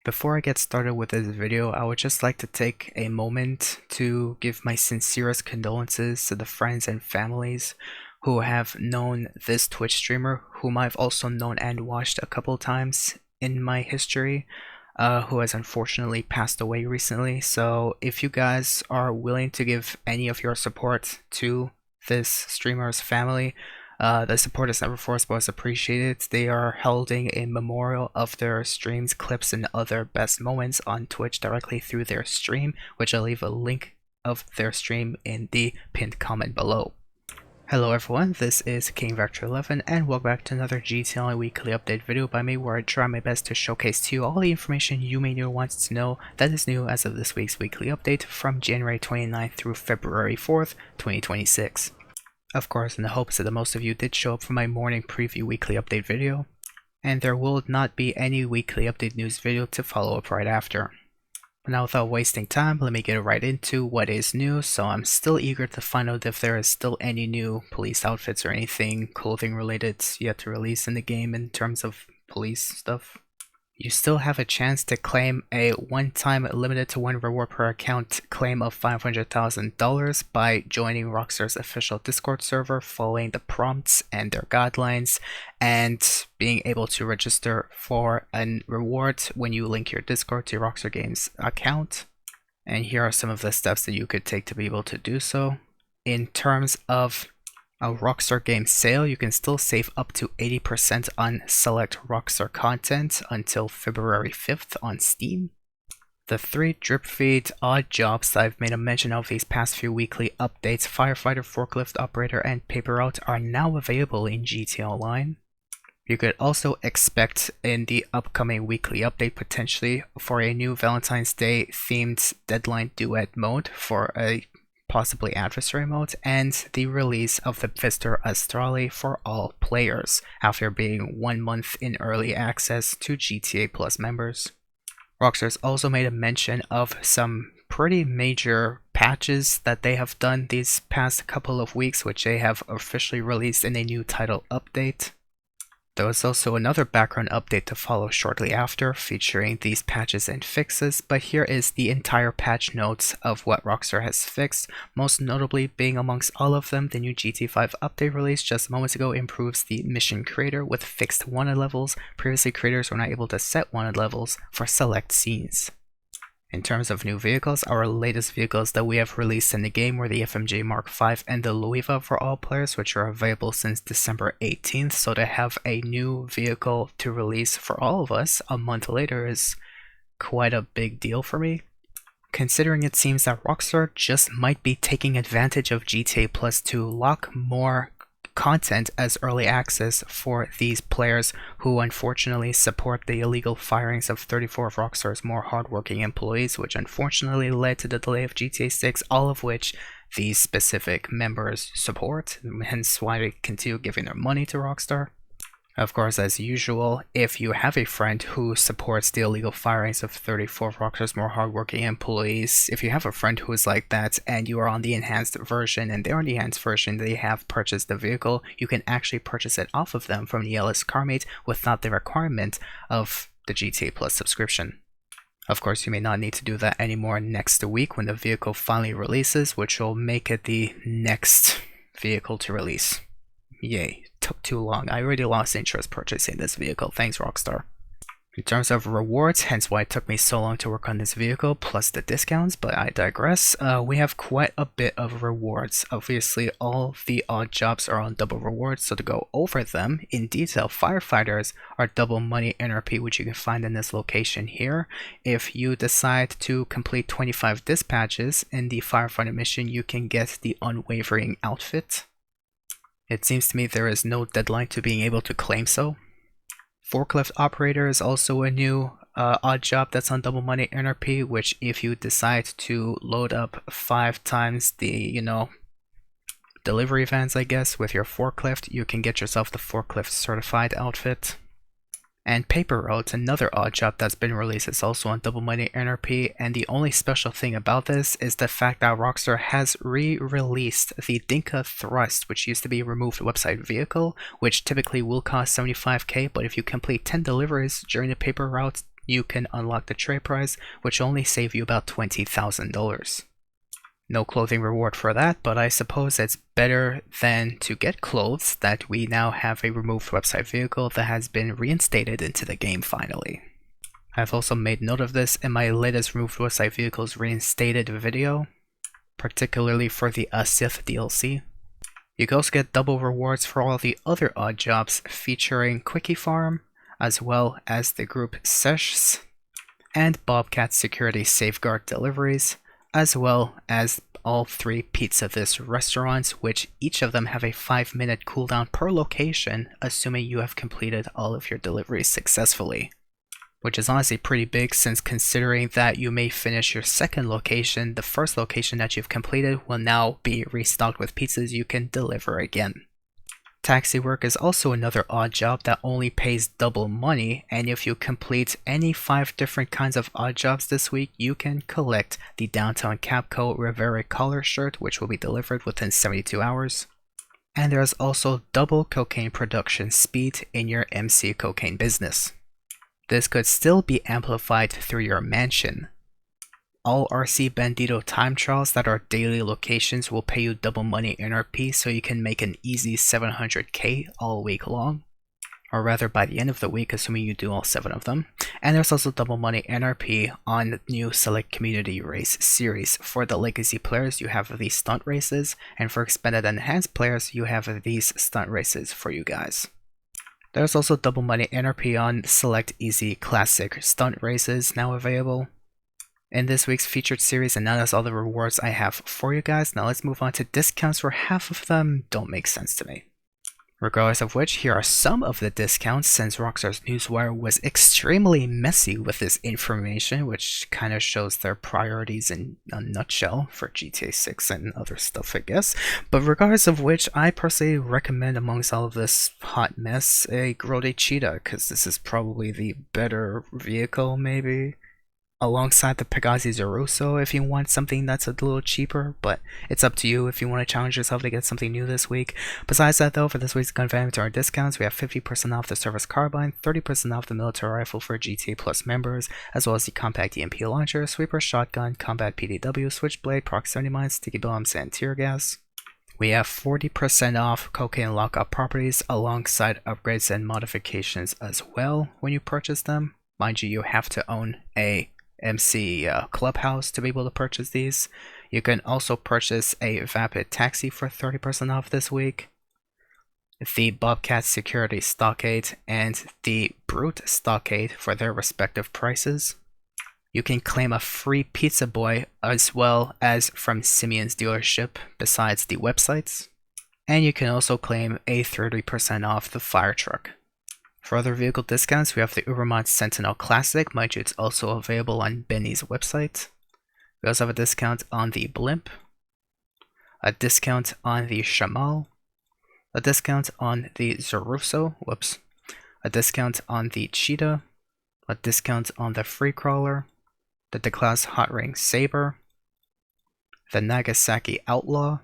Before I get started with this video, I would just like to take a moment to give my sincerest condolences to the friends and families who have known this Twitch streamer, whom I've also known and watched a couple times in my history, who has unfortunately passed away recently. So if you guys are willing to give any of your support to this streamer's family, the support is never forced but is appreciated. They are holding a memorial of their streams, clips, and other best moments on Twitch directly through their stream, which I'll leave a link of their stream in the pinned comment below. Hello everyone, this is King Vector 11 and welcome back to another GTA Online weekly update video by me, where I try my best to showcase to you all the information you may need or want to know that is new as of this week's weekly update from January 29th through February 4th, 2026. Of course, in the hopes that the most of you did show up for my morning preview weekly update video, and there will not be any weekly update news video to follow up right after. But now, without wasting time, let me get right into what is new. So I'm still eager to find out if there is still any new police outfits or anything clothing related yet to release in the game in terms of police stuff. You still have a chance to claim a one-time limited to one reward per account claim of $500,000 by joining Rockstar's official Discord server, following the prompts and their guidelines, and being able to register for a reward when you link your Discord to Rockstar Games account. And here are some of the steps that you could take to be able to do so. In terms of a Rockstar Games sale, you can still save up to 80% on select Rockstar content until February 5th on Steam. The 3 drip feed odd jobs that I've made a mention of these past few weekly updates, Firefighter, Forklift Operator, and Paper Route, are now available in GTA Online. You could also expect in the upcoming weekly update potentially for a new Valentine's Day themed deadline duet mode for a possibly adversary mode, and the release of the Pfister Astrale for all players after being 1 month in early access to GTA Plus members. Rockstar's also made a mention of some pretty major patches that they have done these past couple of weeks, which they have officially released in a new title update. There was also another background update to follow shortly after, featuring these patches and fixes, but here is the entire patch notes of what Rockstar has fixed, most notably being amongst all of them, the new GTA 5 update released just moments ago improves the mission creator with fixed wanted levels. Previously, creators were not able to set wanted levels for select scenes. In terms of new vehicles, our latest vehicles that we have released in the game were the FMJ Mark V and the Luiva for all players, which are available since December 18th, so to have a new vehicle to release for all of us a month later is quite a big deal for me, considering it seems that Rockstar just might be taking advantage of GTA Plus to lock more content as early access for these players who unfortunately support the illegal firings of 34 of Rockstar's more hardworking employees, which unfortunately led to the delay of GTA 6, all of which these specific members support, hence why they continue giving their money to Rockstar. Of course, as usual, if you have a friend who supports the illegal firings of 34 of Rockstar's more hardworking employees, if you have a friend who is like that and you are on the enhanced version and they're on the enhanced version, they have purchased the vehicle, you can actually purchase it off of them from the LS Carmate without the requirement of the GTA Plus subscription. Of course, you may not need to do that anymore next week when the vehicle finally releases, which will make it the next vehicle to release. Yay, took too long. I already lost interest purchasing this vehicle. Thanks, Rockstar. In terms of rewards, hence why it took me so long to work on this vehicle, plus the discounts, but I digress. We have quite a bit of rewards. Obviously, all the odd jobs are on double rewards, so to go over them in detail, firefighters are double money NRP, which you can find in this location here. If you decide to complete 25 dispatches in the firefighter mission, you can get the unwavering outfit. It seems to me there is no deadline to being able to claim so. Forklift Operator is also a new odd job that's on double money NRP, which if you decide to load up 5 times the, delivery vans, I guess, with your forklift, you can get yourself the forklift certified outfit. And Paper Route, another odd job that's been released, is also on double money NRP, and the only special thing about this is the fact that Rockstar has re-released the Dinka Thrust, which used to be a removed website vehicle, which typically will cost $75k, but if you complete 10 deliveries during the Paper Route you can unlock the trade prize, which only save you about $20,000. No clothing reward for that, but I suppose it's better than to get clothes that we now have a removed website vehicle that has been reinstated into the game finally. I've also made note of this in my latest removed website vehicles reinstated video, particularly for the Sith DLC. You can also get double rewards for all the other odd jobs featuring Quickie Farm, as well as the group Seshs, and Bobcat Security Safeguard deliveries, as well as all 3 Pizza This restaurants, which each of them have a 5-minute cooldown per location, assuming you have completed all of your deliveries successfully. Which is honestly pretty big, since considering that you may finish your second location, the first location that you've completed will now be restocked with pizzas you can deliver again. Taxi work is also another odd job that only pays double money, and if you complete any 5 different kinds of odd jobs this week, you can collect the Downtown Capco Rivera collar shirt, which will be delivered within 72 hours. And there's also double cocaine production speed in your MC Cocaine business. This could still be amplified through your mansion. All RC Bandito time trials that are daily locations will pay you double money NRP, so you can make an easy 700k all week long. Or rather by the end of the week, assuming you do all 7 of them. And there's also double money NRP on new Select Community Race series. For the Legacy players, you have these stunt races, and for Expanded and Enhanced players, you have these stunt races for you guys. There's also double money NRP on Select Easy Classic stunt races now available in this week's featured series, and now that's all the rewards I have for you guys. Now let's move on to discounts, where half of them don't make sense to me. Regardless of which, here are some of the discounts, since Rockstar's Newswire was extremely messy with this information, which kind of shows their priorities in a nutshell for GTA 6 and other stuff, I guess. But regardless of which, I personally recommend amongst all of this hot mess a Grode Cheetah, because this is probably the better vehicle, maybe, alongside the Pegassi Zorusso if you want something that's a little cheaper, but it's up to you if you want to challenge yourself to get something new this week. Besides that though, for this week's Gun Inventory discounts, we have 50% off the Service Carbine, 30% off the Military Rifle for GTA Plus members, as well as the Compact EMP Launcher, Sweeper Shotgun, Combat PDW, Switchblade, Proc 70 Mines, Sticky Bombs, and Tear Gas. We have 40% off Cocaine Lockup properties alongside upgrades and modifications as well when you purchase them. Mind you, you have to own a MC Clubhouse to be able to purchase these. You can also purchase a Vapid Taxi for 30% off this week, the Bobcat Security Stockade and the Brute Stockade for their respective prices. You can claim a free Pizza Boy as well as from Simeon's dealership besides the websites, and you can also claim a 30% off the fire truck. For other vehicle discounts, we have the Ubermont Sentinel Classic. Mind you, it's also available on Benny's website. We also have a discount on the Blimp, a discount on the Shamal, a discount on the Zorusso, a discount on the Cheetah, a discount on the Freecrawler, the Declass Hot Ring Saber, the Nagasaki Outlaw,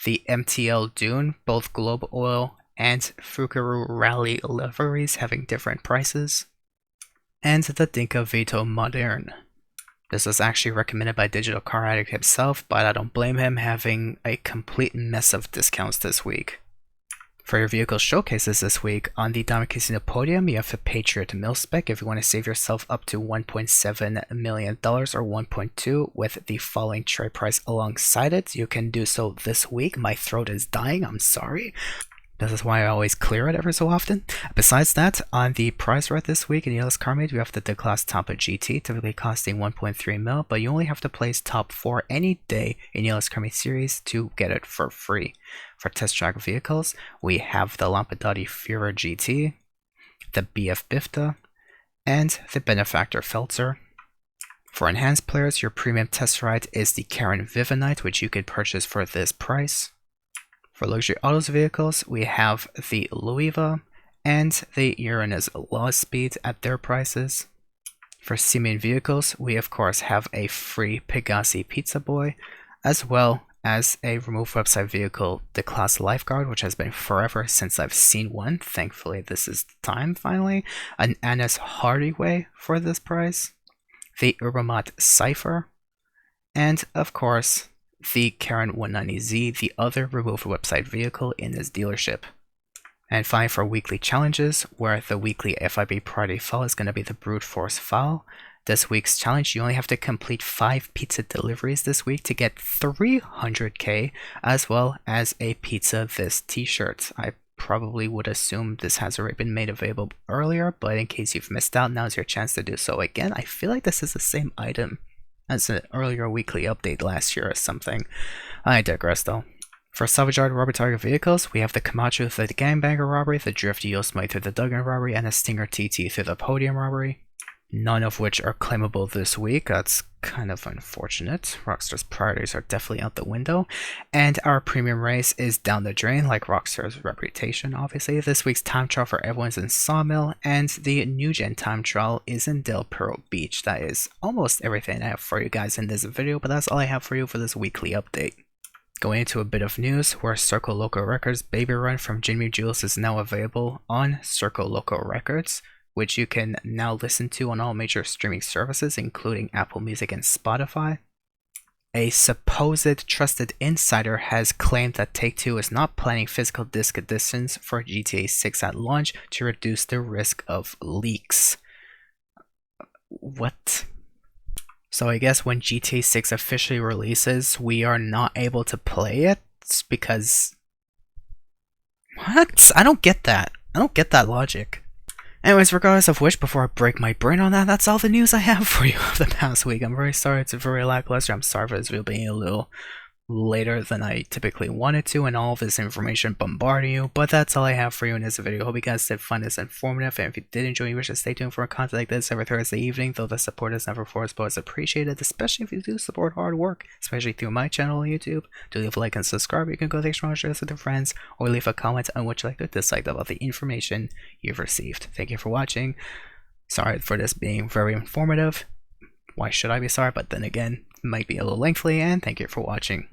the MTL Dune, both Globe Oil and Fukaru Rally liveries having different prices, and the Dinka Vito Moderne. This was actually recommended by Digital Car Addict himself, but I don't blame him, having a complete mess of discounts this week. For your vehicle showcases this week, on the Diamond Casino podium, you have the Patriot Mil-Spec if you want to save yourself up to $1.7 million or 1.2 with the following trade price alongside it. You can do so this week. My throat is dying, I'm sorry. This is why I always clear it every so often. Besides that, on the price right this week in Yellows Carmade, we have the Declass Tampa GT, typically costing 1.3 mil, but you only have to place top 4 any day in Yellows Carmade series to get it for free. For test track vehicles, we have the Lampadati Führer GT, the BF Bifta, and the Benefactor Feltzer. For enhanced players, your premium test ride is the Karen Vivanite, which you could purchase for this price. For luxury autos vehicles, we have the Luiva and the Uranus Law Speed at their prices. For Simeon vehicles, we of course have a free Pegassi Pizza Boy, as well as a remove website vehicle, the class Lifeguard, which has been forever since I've seen one. Thankfully, this is the time finally. An Annis Hardyway for this price. The Urbamat Cypher. And of course, the Karen 190Z, the other removed website vehicle in this dealership. And finally, for weekly challenges, where the weekly FIB priority file is going to be the brute force file. This week's challenge, you only have to complete 5 pizza deliveries this week to get 300k, as well as a Pizza This t-shirt. I probably would assume this has already been made available earlier, but in case you've missed out, now's your chance to do so again. I feel like this is the same item as an earlier weekly update last year or something. I digress though. For salvage-yard robbery target vehicles, we have the Camacho through the Gangbanger robbery, the Drift Yosemite through the Duggan robbery, and the Stinger TT through the Podium robbery. None of which are claimable this week. That's kind of unfortunate. Rockstar's priorities are definitely out the window. And our premium race is down the drain, like Rockstar's reputation, obviously. This week's time trial for everyone's in Sawmill, and the new gen time trial is in Del Perro Beach. That is almost everything I have for you guys in this video, but that's all I have for you for this weekly update. Going into a bit of news, where Circle Loco Records' Baby Run from Jimmy Jules is now available on Circle Loco Records, which you can now listen to on all major streaming services, including Apple Music and Spotify. A supposed trusted insider has claimed that Take-Two is not planning physical disc editions for GTA 6 at launch to reduce the risk of leaks. What? So I guess when GTA 6 officially releases, we are not able to play it because... What? I don't get that. I don't get that logic. Anyways, regardless of which, before I break my brain on that, that's all the news I have for you of the past week. I'm very sorry it's very lackluster. I'm sorry for this video being a little later than I typically wanted to, and all of this information bombarding you, but that's all I have for you in this video. Hope you guys did find this informative, and if you did enjoy, you wish to stay tuned for content like this every Thursday evening, though the support is never forced, but it's appreciated, especially if you do support hard work, especially through my channel on YouTube. Do leave a like and subscribe. You can go the extra mile, share this with your friends, or leave a comment on what you like or dislike about the information you've received. Thank you for watching. Sorry for this being very informative. Why should I be sorry? But then again, it might be a little lengthy, and thank you for watching.